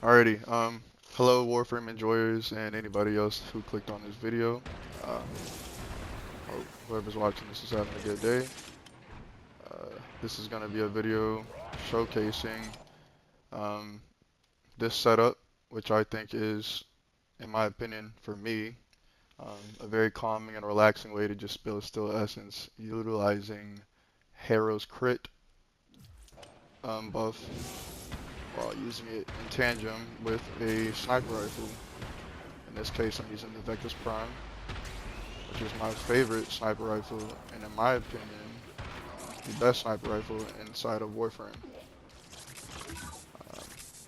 Alrighty, hello Warframe enjoyers and anybody else who clicked on this video. Um, Hope whoever's watching this is having a good day. This is going to be a video showcasing um, this setup, which I think is, in my opinion, for me, a very calming and relaxing way to just build Still Essence, utilizing Harrow's crit buff while using it in tandem with a sniper rifle. In this case, I'm using the Vectis Prime, which is my favorite sniper rifle, and in my opinion, the best sniper rifle inside of Warframe.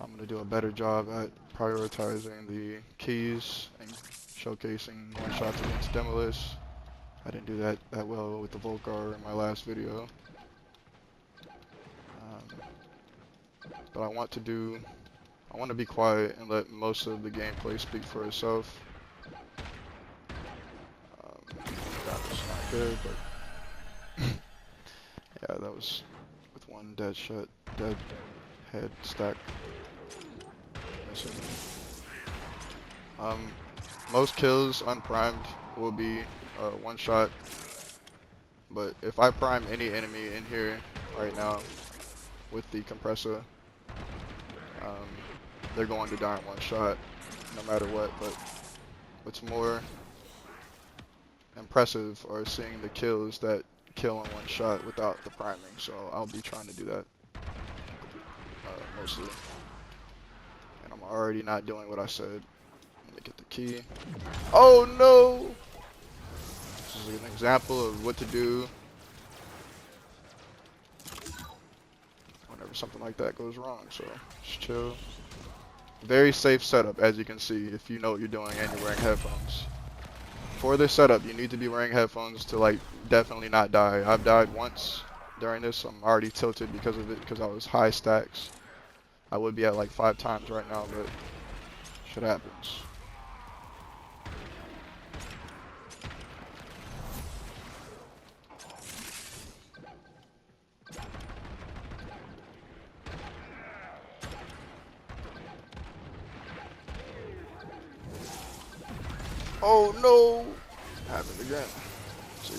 I'm going to do a better job at prioritizing the keys and showcasing one-shots against Demolish. I didn't do that well with the Volcar in my last video. But I want to be quiet and let most of the gameplay speak for itself. That was not good, but yeah, that was with one dead head stack missing. Most kills unprimed will be one shot, but if I prime any enemy in here right now with the compressor, they're going to die in one shot no matter what. But what's more impressive are seeing the kills that kill in one shot without the priming, so I'll be trying to do that mostly. And I'm already not doing what I said. Let me get the key. Oh no! This is an example of what to do whenever something like that goes wrong, so just chill. Very safe setup, as you can see, if you know what you're doing and you're wearing headphones. For this setup, you need to be wearing headphones to, like, definitely not die. I've died once during this. I'm already tilted because of it, because I was high stacks. I would be at like 5 times right now, but shit happens. Oh no! Happened again. See?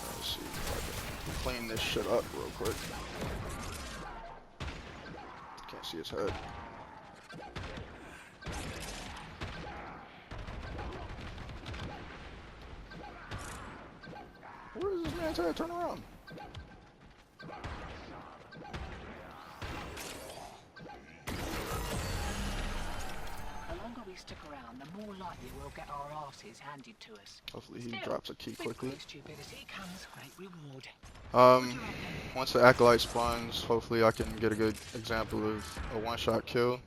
Let's see if I can clean this shit up real quick. Can't see his head. Where is this man's head? Turn around. Stick around, the more likely we'll get our asses handed to us. Hopefully he drops a key quickly. Stupidity comes great reward. Once the Acolyte spawns, hopefully I can get a good example of a one-shot kill.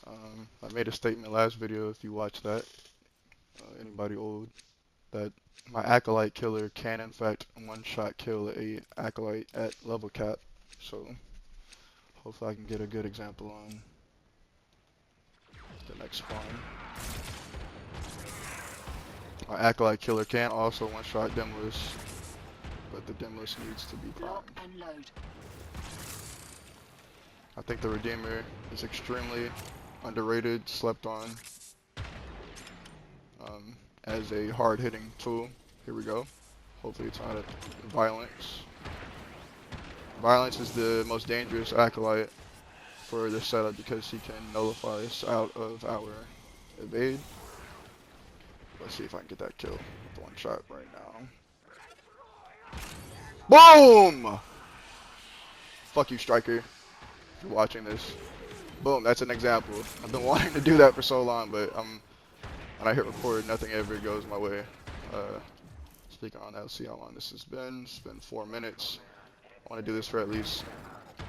I made a statement last video, if you watched that, anybody old, that my Acolyte killer can in fact one-shot kill a Acolyte at level cap. So hopefully I can get a good example on the next spawn. My Acolyte killer can also one-shot Demolish, but the Demolish needs to be primed. I think the Redeemer is extremely underrated, slept on as a hard-hitting tool. Here we go. Hopefully it's not a Violence. Violence is the most dangerous Acolyte for this setup because he can nullify us out of our evade. Let's see if I can get that kill with one shot right now. Boom! Fuck you, Striker, if you're watching this. Boom, that's an example. I've been wanting to do that for so long, but when I hit record, nothing ever goes my way. Speaking on that, let's see how long this has been. It's been 4 minutes. I want to do this for at least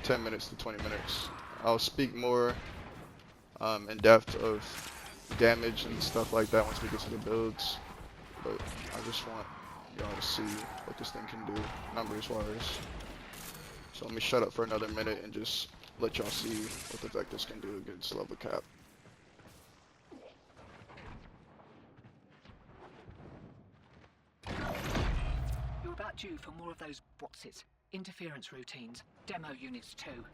10 minutes to 20 minutes. I'll speak more in depth of damage and stuff like that once we get to the builds, but I just want y'all to see what this thing can do numbers wise. So let me shut up for another minute and just let y'all see what the Vectis can do against level cap. You're about due for more of those interference routines. Demo units too.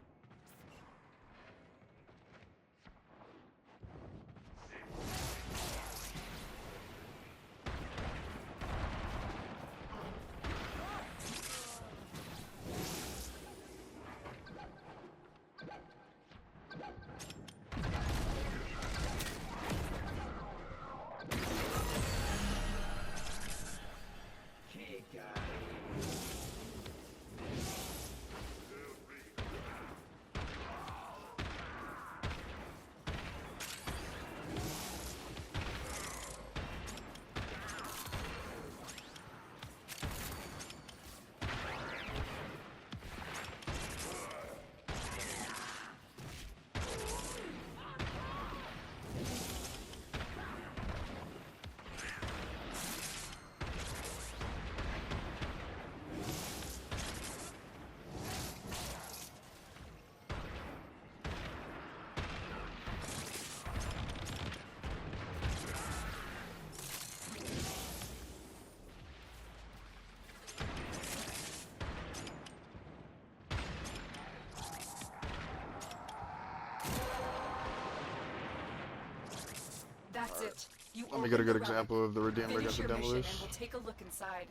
That's it. You Let me get a good open the relic. example of the Redeemer Finish against the your mission and Demolish. we'll take a look inside.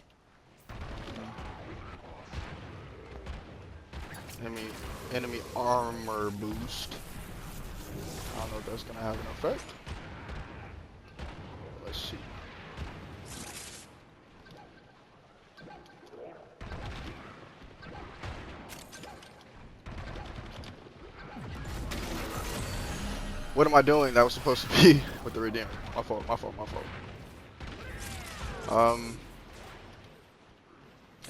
Enemy armor boost. I don't know if that's gonna have an effect. Let's see. What am I doing? That was supposed to be with the Redeemer. My fault, my fault, my fault.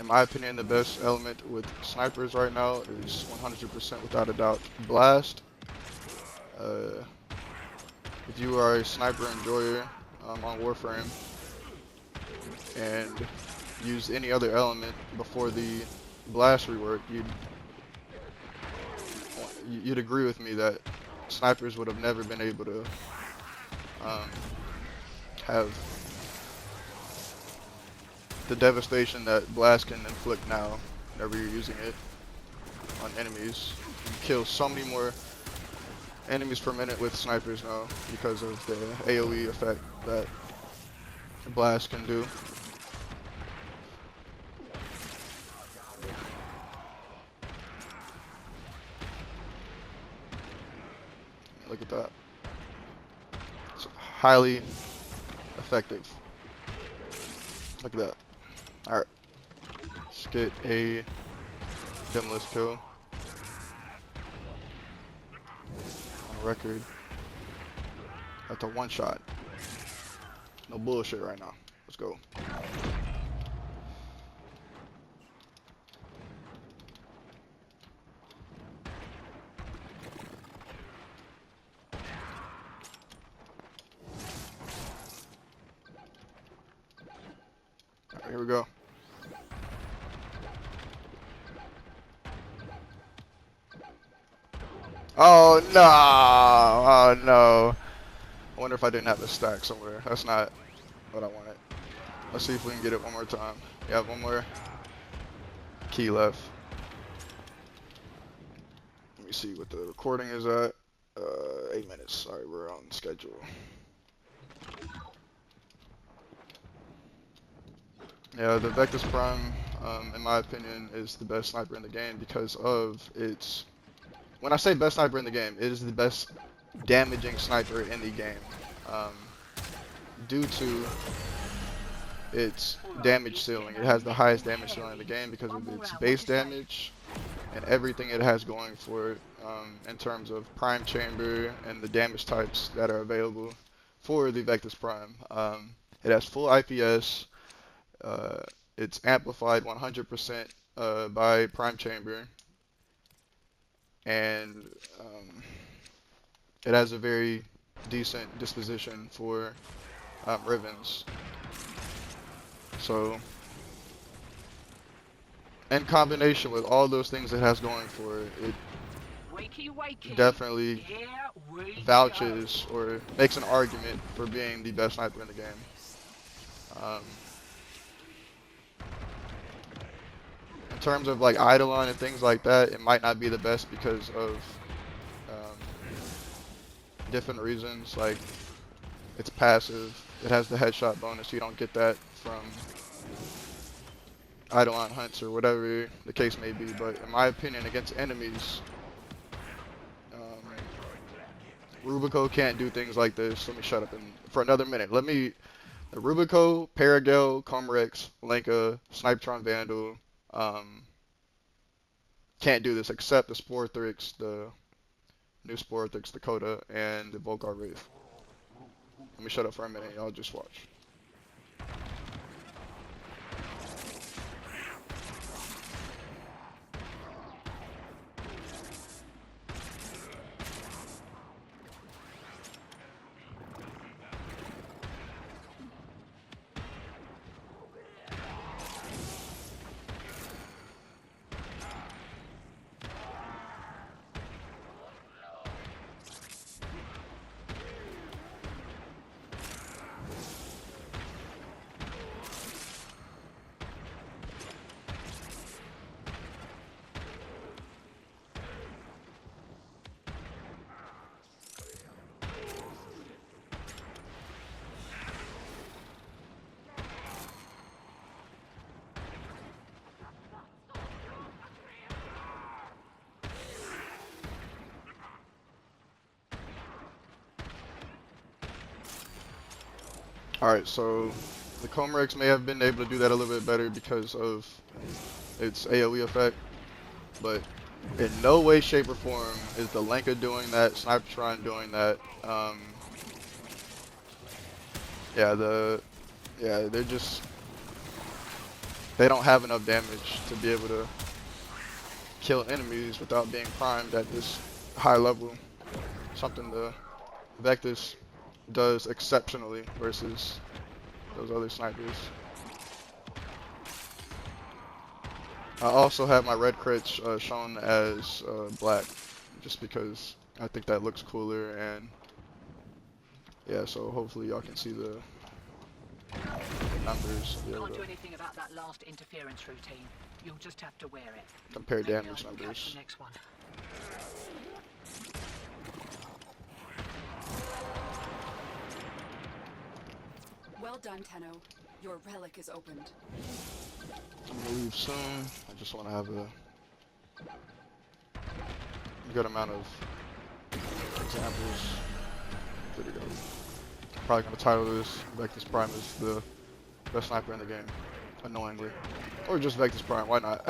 In my opinion, the best element with snipers right now is 100% without a doubt Blast. If you are a sniper enjoyer on Warframe and use any other element before the Blast rework, you'd agree with me that snipers would have never been able to have the devastation that Blast can inflict now whenever you're using it on enemies. You kill so many more enemies per minute with snipers now because of the AoE effect that Blast can do. Look at that. It's highly effective. Look at that. Alright. Let's get a Demolish kill. On record. That's a one shot. No bullshit right now. Let's go. Here we go. Oh no! Oh no! I wonder if I didn't have a stack somewhere. That's not what I wanted. Let's see if we can get it one more time. Yeah, one more key left. Let me see what the recording is at. 8 minutes. Sorry, we're on schedule. Yeah, the Vectis Prime, in my opinion, is the best sniper in the game because of its... When I say best sniper in the game, it is the best damaging sniper in the game. Due to its damage ceiling. It has the highest damage ceiling in the game because of its base damage and everything it has going for it in terms of Prime Chamber and the damage types that are available for the Vectis Prime. It has full IPS. It's amplified 100% by Prime Chamber, and it has a very decent disposition for Rivens. So, in combination with all those things it has going for it, it Wakey, wakey. definitely Here we vouches or makes an argument for being the best sniper in the game. terms of like Eidolon and things like that, it might not be the best because of different reasons. Like it's passive, it has the headshot bonus. You don't get that from Eidolon hunts or whatever the case may be. But in my opinion, against enemies, Rubico can't do things like this. Let me shut up for another minute. The Rubico, Paragale, Comrex, Lenka, Snipetron Vandal can't do this except the Sporthrix, the new Sporthrix Dakota, and the Volgar Wraith. Let me shut up for a minute. Y'all just watch. Alright, so the Comrex may have been able to do that a little bit better because of its AoE effect, but in no way, shape, or form is the Lenka doing that, Snipetron doing that. They don't have enough damage to be able to kill enemies without being primed at this high level. Something the Vectis does exceptionally versus those other snipers. I also have my red crits shown as black, just because I think that looks cooler, and yeah, so hopefully y'all can see the numbers. Can't do anything about that last interference routine. You'll just have to wear it. Compare Maybe damage I can numbers. catch the next one. Well done, Tenno. Your relic is opened. I'm gonna leave soon. I just want to have a good amount of examples. Video. Probably gonna title this Vectis Prime is the best sniper in the game, annoyingly, or just Vectis Prime. Why not?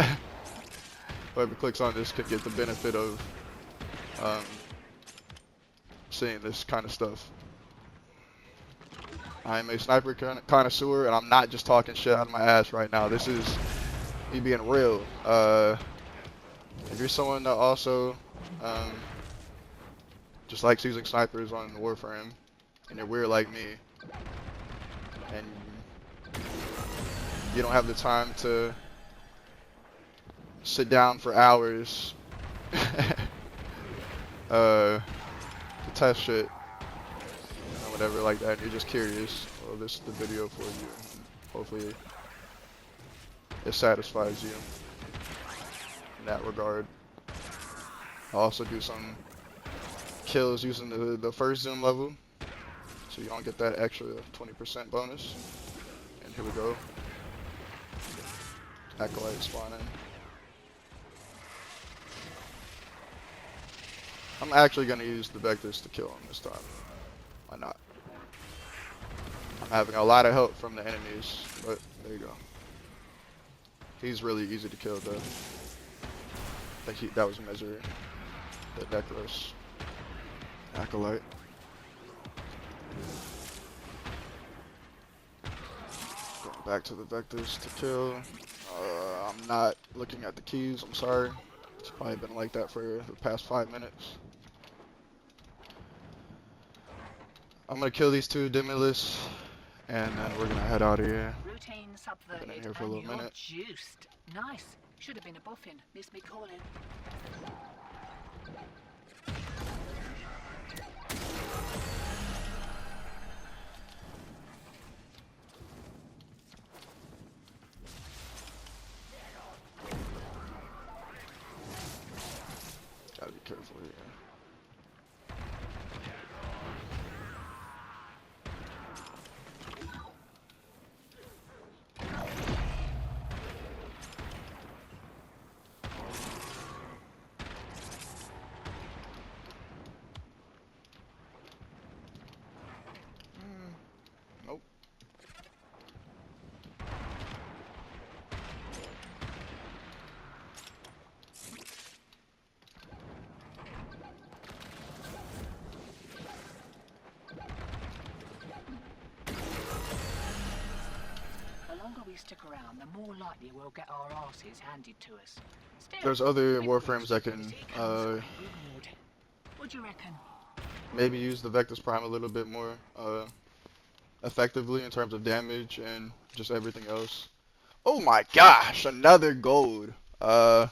Whoever clicks on this could get the benefit of seeing this kind of stuff. I am a sniper connoisseur, and I'm not just talking shit out of my ass right now. This is me being real. If you're someone that also just likes using snipers on Warframe, and you're weird like me, and you don't have the time to sit down for hours to test shit, whatever like that, and you're just curious, well, this is the video for you. Hopefully it satisfies you in that regard. I'll also do some kills using the first zoom level, so you don't get that extra 20% bonus. And here we go. Acolyte spawning. I'm actually going to use the Vectis to kill him this time. Why not? I'm having a lot of help from the enemies, but there you go. He's really easy to kill though. I think that was Misery. The Necros. Acolyte. Going back to the Vectis to kill. I'm not looking at the keys, I'm sorry. It's probably been like that for the past 5 minutes. I'm gonna kill these two Demilus, and then we're gonna head out of here. Routine subverted, Been in here for a and little you're minute. juiced. Nice. Should have been a boffin. Missed me calling. we stick around, the more likely we'll get our asses handed to us. Still, There's other with warframes that can stupidity comes great reward. What do you reckon? maybe use the Vectis Prime a little bit more effectively in terms of damage and just everything else. Oh my gosh, another gold. Yeah.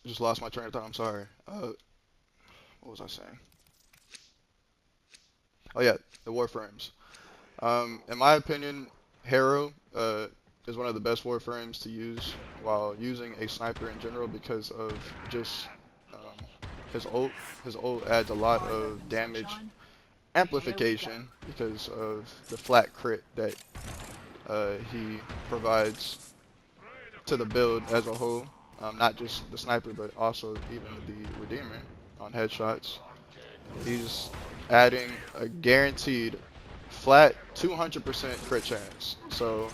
Just lost my train of thought. I'm sorry. What was I saying? Oh yeah, the warframes. In my opinion, Harrow is one of the best warframes to use while using a sniper in general because of just his ult. His ult adds a lot of damage amplification because of the flat crit that he provides to the build as a whole. Not just the sniper, but also even the Redeemer on headshots. He's adding a guaranteed flat 200% crit chance. So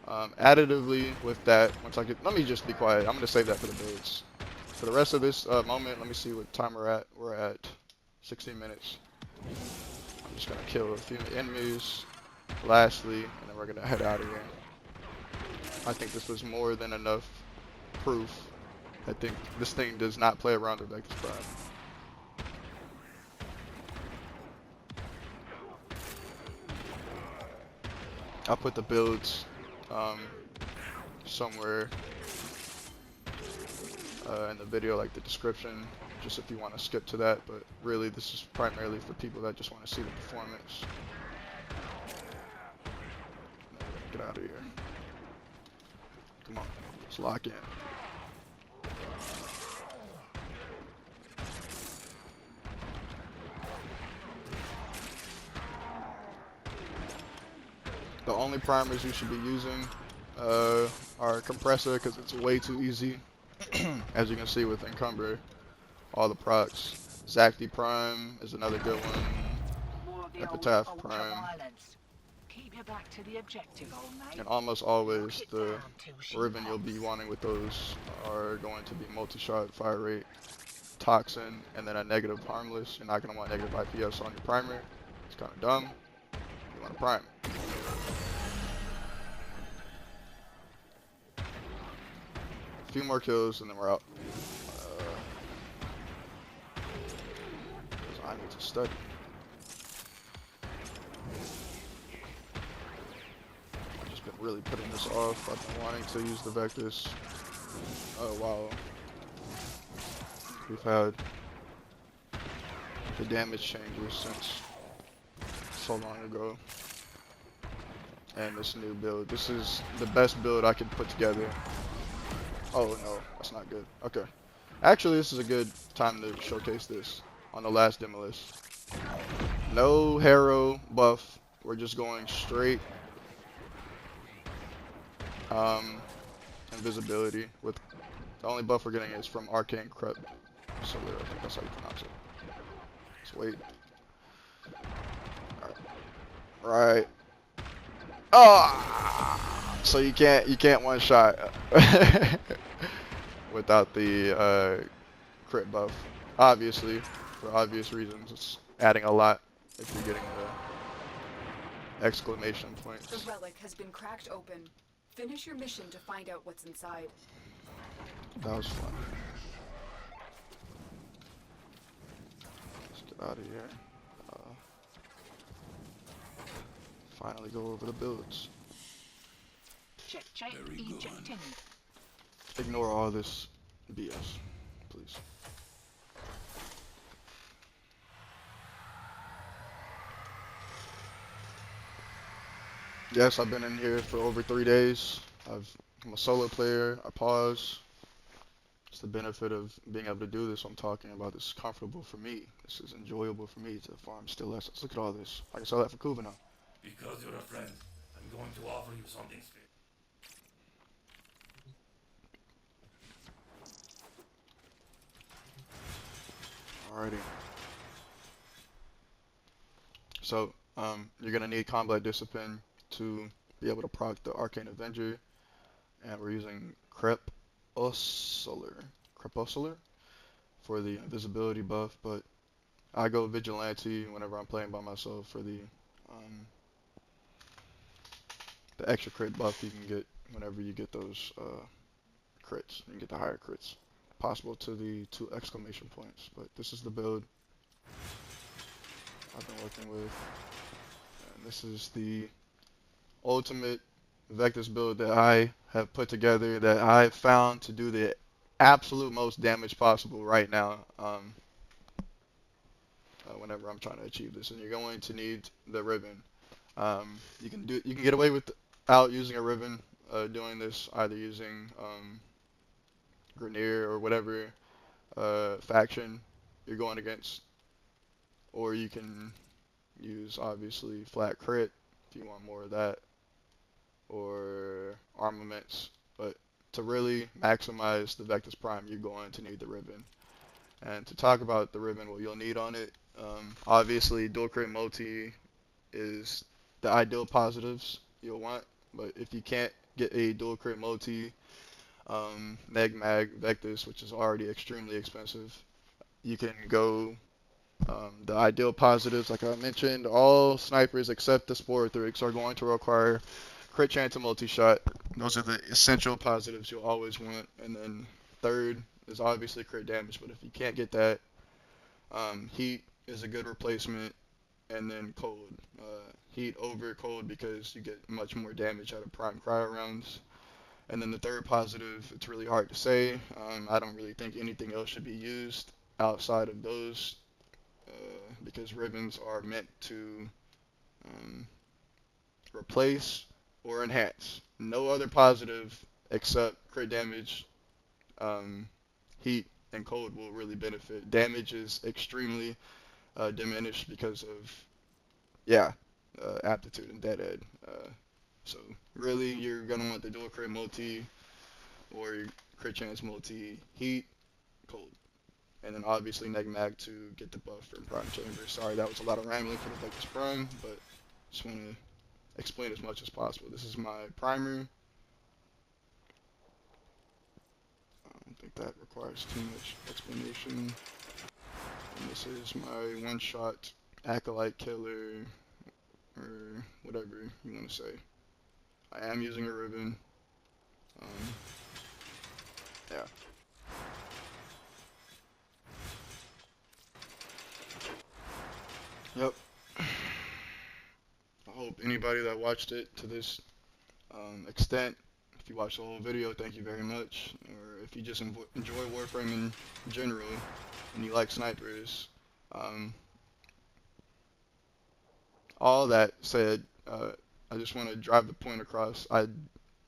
additively with that, once I get, let me just be quiet. I'm gonna save that for the builds. For the rest of this moment, let me see what time we're at. We're at 16 minutes. I'm just gonna kill a few enemies, lastly, and then we're gonna head out of here. I think this was more than enough proof. I think this thing does not play around with Vectis Prime. I'll put the builds somewhere in the video, like the description, just if you want to skip to that, but really this is primarily for people that just want to see the performance. Get out of here. Come on, let's lock in. The only primers you should be using are compressor because it's way too easy. As you can see with Encumber, all the procs. Vectis Prime is another good one. Epitaph Prime. Keep your back to the objective, old mate. And almost always the ribbon you'll be wanting with those are going to be multi-shot, fire rate, toxin, and then a negative harmless. You're not going to want negative IPS on your primer. It's kind of dumb. You want a prime. A few more kills and then we're out. I need to study. I've just been really putting this off. I've been wanting to use the Vectis. Oh wow. We've had the damage changes since so long ago. And this new build. This is the best build I could put together. Oh no, that's not good. Okay. Actually, this is a good time to showcase this on the last demo list. No Harrow buff. We're just going straight invisibility. With the only buff we're getting is from Arcane Crep. So I think that's how you pronounce it. Let's wait. Right. Oh, so you can't one shot without the crit buff. Obviously, for obvious reasons, it's adding a lot if you're getting the exclamation points. The relic has been cracked open. Finish your mission to find out what's inside. That was fun. Let's get out of here. Finally go over the builds. Check, ejecting. Ignore all this BS, please. Yes, I've been in here for over 3 days. I'm a solo player. I pause. It's the benefit of being able to do this I'm talking about. This is comfortable for me. This is enjoyable for me to farm still essence. Look at all this. I can sell that for Kuva now. Because you're a friend, I'm going to offer you something special. Alrighty. So, you're gonna need Combat Discipline to be able to proc the Arcane Avenger, and we're using Crepuscular for the invisibility buff, but I go Vigilante whenever I'm playing by myself for the the extra crit buff you can get whenever you get those crits. You can get the higher crits. Possible to the 2 exclamation points. But this is the build I've been working with. And this is the ultimate Vectis build that I have put together, that I found to do the absolute most damage possible right now. Whenever I'm trying to achieve this, and you're going to need the ribbon. You can get away without using a ribbon doing this, either using Grenier or whatever faction you're going against, or you can use obviously flat crit if you want more of that, or armaments. But to really maximize the Vectis Prime, you're going to need the ribbon. And to talk about the ribbon, what you'll need on it, obviously dual crit multi is the ideal positives you'll want, but if you can't get a dual crit multi, Mag Vectis, which is already extremely expensive, you can go the ideal positives, like I mentioned. All snipers except the Sporothrix are going to require crit chance and multi-shot. Those are the essential positives you'll always want. And then third is obviously crit damage, but if you can't get that, heat is a good replacement. And then cold. Heat over cold because you get much more damage out of prime cryo rounds. And then the third positive, it's really hard to say. I don't really think anything else should be used outside of those, because ribbons are meant to replace or enhance. No other positive except crit damage, heat, and cold will really benefit. Damage is extremely diminished because of, aptitude and deadhead. So really, you're gonna want the dual crit multi or your crit chance multi, heat, cold, and then obviously neg mag to get the buff from prime chamber. Sorry, that was a lot of rambling for the Vectis Prime, but just want to explain as much as possible. This is my primer. I don't think that requires too much explanation. And this is my one-shot acolyte killer, or whatever you want to say. I am using a ribbon. Yeah. Yep. I hope anybody that watched it to this extent, if you watched the whole video, thank you very much. Or if you just enjoy Warframe in general and you like snipers, all that said, I just want to drive the point across. I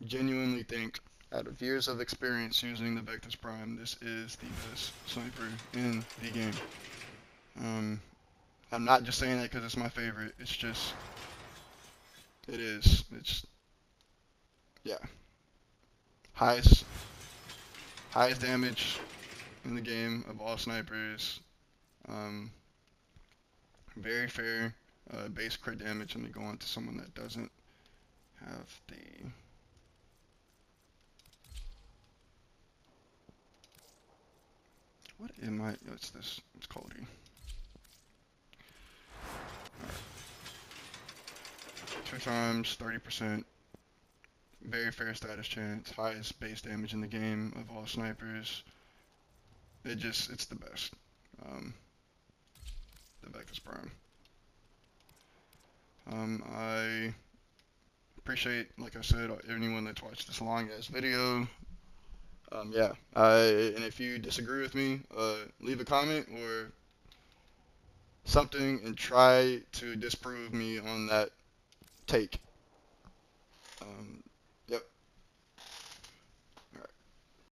genuinely think, out of years of experience using the Vectis Prime, this is the best sniper in the game. I'm not just saying that because it's my favorite. It's just, it is. It's, yeah. Highest damage in the game of all snipers. Very fair base crit damage, and they go on to someone that doesn't have the what am I? What's this? It's quality. Alright. 2 times 30%. Very fair status chance. Highest base damage in the game of all snipers. It's the best. The Vectis Prime. I appreciate, like I said, anyone that's watched this long ass video. And if you disagree with me, leave a comment or something and try to disprove me on that take.